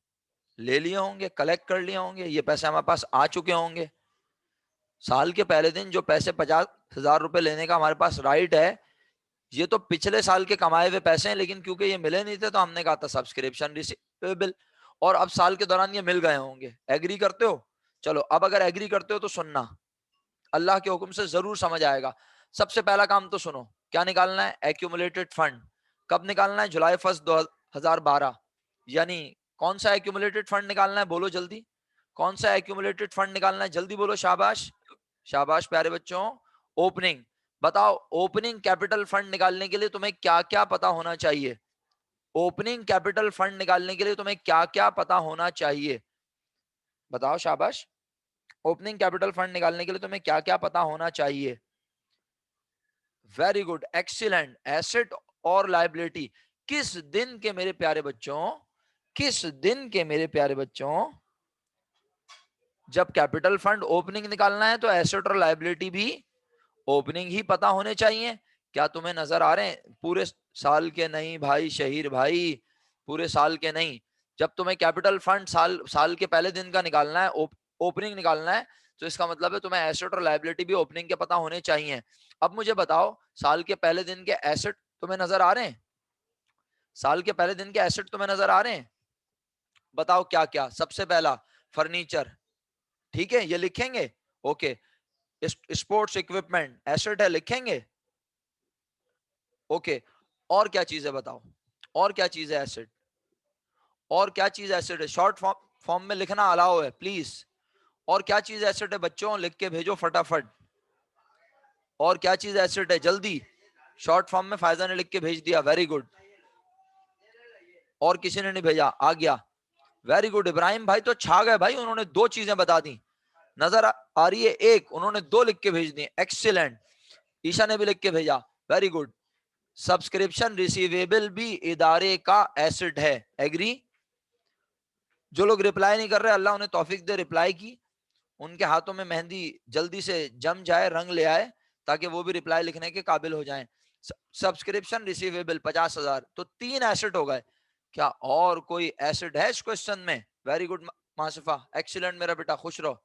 ले लिए होंगे, कलेक्ट कर लिए होंगे, ये पैसे हमारे पास आ चुके होंगे। साल के पहले दिन जो पैसे 50,000 रुपए लेने का हमारे पास राइट है, ये तो पिछले साल के कमाए हुए पैसे हैं, लेकिन क्योंकि ये मिले नहीं थे तो हमने कहा था सब्सक्रिप्शन रिसीवेबल, और अब साल के दौरान ये मिल गए होंगे। एग्री करते हो? चलो, अब अगर एग्री करते हो तो सुनना, अल्लाह के हुक्म से जरूर समझ आएगा। सबसे पहला काम तो सुनो, क्या निकालना है? Accumulated fund. कब निकालना है? जुलाई 1 2012। यानी कौन सा एक्यूमुलेटेड फंड निकालना है? बोलो जल्दी, कौन सा एक्यूमुलेटेड फंड निकालना है? जल्दी बोलो, शाबाश, शाबाश प्यारे बच्चों। ओपनिंग। बताओ, ओपनिंग कैपिटल फंड निकालने के लिए तुम्हें क्या क्या पता होना चाहिए? ओपनिंग कैपिटल फंड निकालने के लिए तुम्हें क्या क्या पता होना चाहिए? बताओ, शाबाश। ओपनिंग कैपिटल फंड निकालने के लिए तुम्हें क्या क्या पता होना चाहिए? Very good, excellent. एसेट और लायबिलिटी। किस दिन के मेरे प्यारे बच्चों, किस दिन के मेरे प्यारे बच्चों, जब कैपिटल फंड ओपनिंग निकालना है तो एसेट और लायबिलिटी भी ओपनिंग ही पता होने चाहिए। क्या तुम्हें नजर आ रहे हैं? पूरे साल के नहीं भाई शहीर भाई, पूरे साल के नहीं। जब तुम्हें कैपिटल फंड साल साल के पहले दिन का निकालना है, ओपनिंग निकालना है, तो इसका मतलब है तुम्हें एसेट और लायबिलिटी भी ओपनिंग के पता होने चाहिए। अब मुझे बताओ, साल के पहले दिन के एसेट तुम्हें नजर आ रहे हैं? साल के पहले दिन के एसेट तुम्हें नजर आ रहे हैं? बताओ क्या क्या। सबसे पहला फर्नीचर, ठीक है, ये लिखेंगे। ओके, स्पोर्ट्स इक्विपमेंट एसेट है, लिखेंगे। ओके, और क्या चीज है बताओ? और क्या चीज है एसिड? और क्या चीज एसिड है? शॉर्ट फॉर्म में लिखना अलाउ है प्लीज। और क्या चीज एसिड है बच्चों? लिख के भेजो फटाफट। और क्या चीज एसिड है? जल्दी। शॉर्ट फॉर्म में फायदा ने लिख के भेज दिया, वेरी गुड। और किसी ने नहीं भेजा? आ गया, वेरी गुड। इब्राहिम भाई तो छा गए भाई, उन्होंने 2 चीजें बता दी। नजर आ रही है एक, उन्होंने 2 लिख के भेज दी, एक्सीलेंट। ईशा ने भी लिख के भेजा, वेरी गुड। सब्सक्रिप्शन रिसीवेबल भी इदारे का एसेट है, एग्री? जो लोग रिप्लाई नहीं कर रहे, अल्लाह उन्हें तौफीक दे रिप्लाई की, उनके हाथों में मेहंदी जल्दी से जम जाए, रंग ले आए, ताकि वो भी रिप्लाई लिखने के काबिल हो जाएं। सब्सक्रिप्शन रिसीवेबल 50,000, तो 3 एसेट हो गए। क्या और कोई एसेट है इस क्वेश्चन में? वेरी गुड मासिफा, एक्सीलेंट मेरा बेटा, खुश रहो।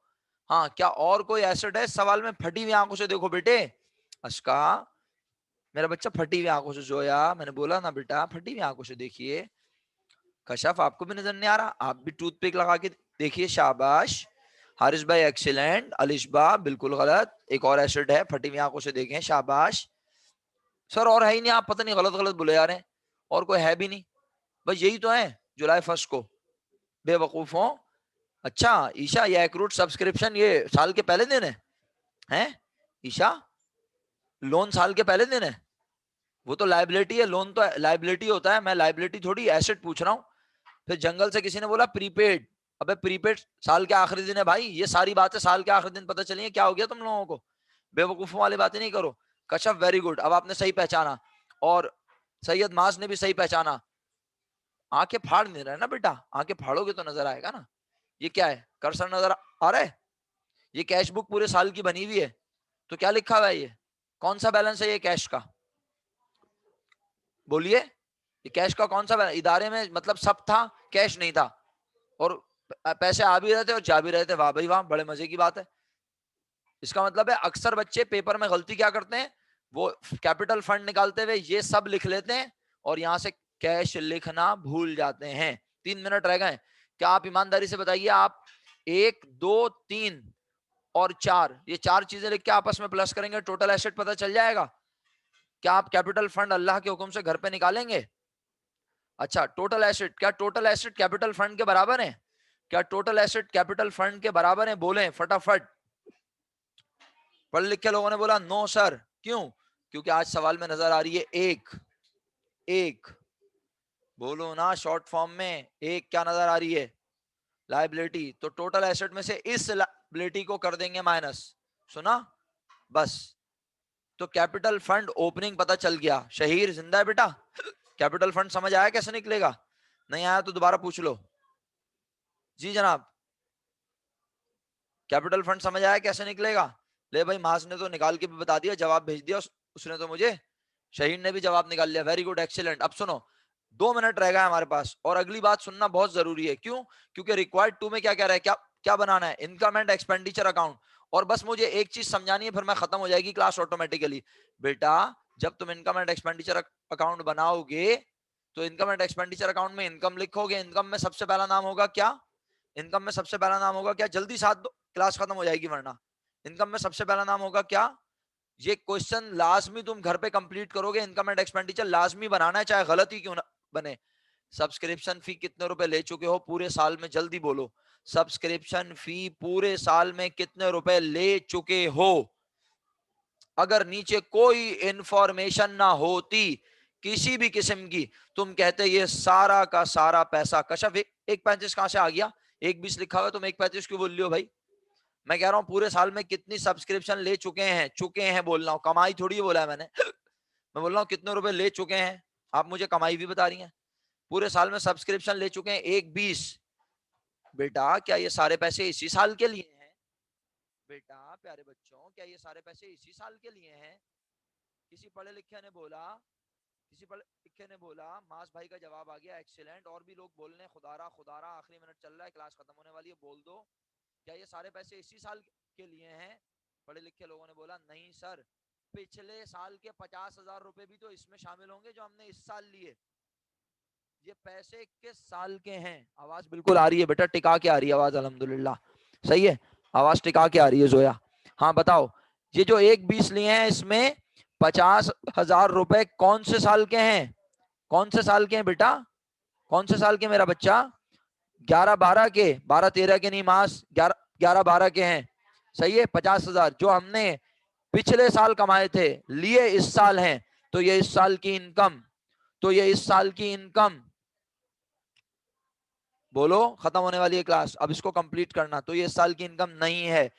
हाँ, क्या और कोई एसेट है इस सवाल में? फटी हुई आंखों से देखो बेटे। अशका मेरा बच्चा, फटी हुई आंखों से जोया, मैंने बोला ना बेटा, फटी हुई आंखों से देखिए। कशफ आपको भी नजर नहीं आ रहा? आप भी टूथपिक लगा के देखिए, शाबाश। हारिस भाई एक्सीलेंट। अलिशबा बिल्कुल गलत। एक और एसिड है, फटी हुई आंखों से देखें, शाबाश। सर और है ही नहीं, आप पता नहीं गलत गलत बोले जा रहे हैं, और कोई है भी नहीं। बस यही तो है जुलाई 1 को, बेवकूफों। अच्छा ईशा, ये एक्रूट सब्सक्रिप्शन ये साल के पहले दिन है? हैं ईशा, लोन साल के पहले दिन है? वो तो लाइबिलिटी है, लोन तो लाइबिलिटी होता है, मैं लाइबिलिटी थोड़ी एसेट पूछ रहा हूँ। फिर जंगल से किसी ने बोला प्रीपेड, अबे प्रीपेड साल के आखिरी दिन है भाई, ये सारी बातें साल के आखिरी दिन पता चली है, क्या हो गया तुम लोगों को, बेवकूफों वाली बातें नहीं करो। कश्यप वेरी गुड, अब आपने सही पहचाना, और सैयद मास ने भी सही पहचाना। आंखें फाड़ नहीं रहे ना बेटा, आंखें फाड़ोगे तो नजर आएगा ना। ये क्या है, कर्सर नजर आ रहा है, ये कैश बुक पूरे साल की बनी हुई है, तो क्या लिखा हुआ है, ये कौन सा बैलेंस है, ये कैश का, बोलिए, ये कैश का कौन सा बैलेंस, इदारे में मतलब सब था, कैश नहीं था, और पैसे आ भी रहे थे और जा भी रहे थे, वाह भाई वाह, बड़े मजे की बात है। इसका मतलब है अक्सर बच्चे पेपर में गलती क्या करते हैं, वो कैपिटल फंड निकालते हुए ये सब लिख लेते हैं और यहां से कैश लिखना भूल जाते हैं। 3 मिनट रह गए, क्या आप ईमानदारी से बताइए, आप 1 2 3 और 4, ये 4 चीजें लिख के आपस में प्लस करेंगे, टोटल एसेट पता चल जाएगा। क्या आप कैपिटल फंड अल्लाह के हुक्म से घर पे निकालेंगे? अच्छा, टोटल एसेट, क्या टोटल एसेट कैपिटल फंड के बराबर है? क्या टोटल एसेट कैपिटल फंड के बराबर है? बोले फटाफट। पढ़े लिखे लोगों ने बोला नो सर, क्यों? क्योंकि आज सवाल में नजर आ रही है एक, एक, बोलो ना शॉर्ट फॉर्म में, एक क्या नजर आ रही है, लायबिलिटी। तो टोटल एसेट में से इस लायबिलिटी को कर देंगे माइनस, सुना, बस। तो कैपिटल फंड ओपनिंग पता चल गया। शहीर जिंदा है बेटा? कैपिटल फंड समझ आया कैसे निकलेगा? नहीं आया तो दोबारा पूछ लो। जी जनाब, कैपिटल फंड समझ आया कैसे निकलेगा? ले भाई, मास ने तो निकाल के भी बता दिया, जवाब भेज दिया उसने तो मुझे, शहीर ने भी जवाब निकाल लिया, वेरी गुड, एक्सीलेंट। अब सुनो, 2 मिनट रह गए हमारे पास, और अगली बात सुनना बहुत जरूरी है। क्यों? क्योंकि रिक्वायर्ड 2 में क्या कह रहा है, क्या क्या बनाना है, इनकम एंड एक्सपेंडिचर अकाउंट। और बस मुझे एक चीज समझानी है, फिर मैं खत्म हो जाएगी क्लास ऑटोमेटिकली। बेटा, जब तुम इनकम एंड एक्सपेंडिचर अकाउंट बनाओगे, तो इनकम एंड एक्सपेंडिचर अकाउंट में इनकम लिखोगे, इनकम में सबसे पहला नाम होगा क्या? इनकम में सबसे पहला नाम होगा क्या? जल्दी साथ दो, क्लास खत्म हो जाएगी वरना। इनकम में सबसे पहला नाम होगा क्या? ये क्वेश्चन लाजमी तुम घर पे कंप्लीट करोगे, इनकम एंड एक्सपेंडिचर लाजमी बनाना है, चाहे गलत ही क्यों ना बने। सब्सक्रिप्शन फी कितने रुपए ले चुके हो पूरे साल में, जल्दी बोलो। सब्सक्रिप्शन फी पूरे साल में कितने रुपए ले चुके हो? अगर नीचे कोई इंफॉर्मेशन ना होती किसी भी किस्म की, तुम कहते ये सारा का सारा पैसा, कशफ 1.35 कहां से आ गया? 1.20 लिखा हुआ, तुम 1.35 क्यों बोल रहे हो भाई? मैं कह रहा हूं पूरे साल में कितनी सब्सक्रिप्शन ले चुके हैं बोल रहा हूं, कमाई थोड़ी बोला है मैंने। मैं बोल रहा हूं कितने रुपए ले चुके हैं, आप मुझे कमाई भी बता रही हैं। पूरे साल में सब्सक्रिप्शन ले चुके हैं 1.20। बेटा, क्या ये सारे पैसे इसी साल के लिए हैं? बेटा प्यारे बच्चों, क्या ये सारे पैसे इसी साल के लिए हैं? किसी पढ़े लिखे ने बोला, किसी पढ़े लिखे ने बोला, मास भाई का जवाब आ गया, एक्सीलेंट। और भी लोग बोल रहे हैं, खुदारा खुदारा, आखिरी मिनट चल रहा है, क्लास खत्म होने वाली है, बोल दो, क्या ये सारे पैसे इसी साल के लिए हैं? पढ़े लिखे लोगों ने बोला नहीं सर, पिछले साल के 50,000 रुपए भी तो इसमें शामिल होंगे जो हमने इस साल लिए। ये पैसे किस साल के हैं? आवाज बिल्कुल आ रही है बेटा, टिका के आ रही है आवाज, अल्हम्दुलिल्लाह सही है, आवाज टिका के आ रही है जोया। हाँ बताओ, ये जो 1.20 लिए हैं, इसमें 50,000 रुपए कौन से साल के हैं? कौन से साल के हैं बेटा? कौन से साल के मेरा बच्चा? 11-12 के, 12-13 के नहीं मास, 11-12 के हैं, सही है। 50,000 जो हमने पिछले साल कमाए थे, लिए इस साल हैं, तो ये इस साल की इनकम, तो ये इस साल की इनकम, बोलो, खत्म होने वाली है क्लास, अब इसको कंप्लीट करना। तो ये इस साल की इनकम नहीं है,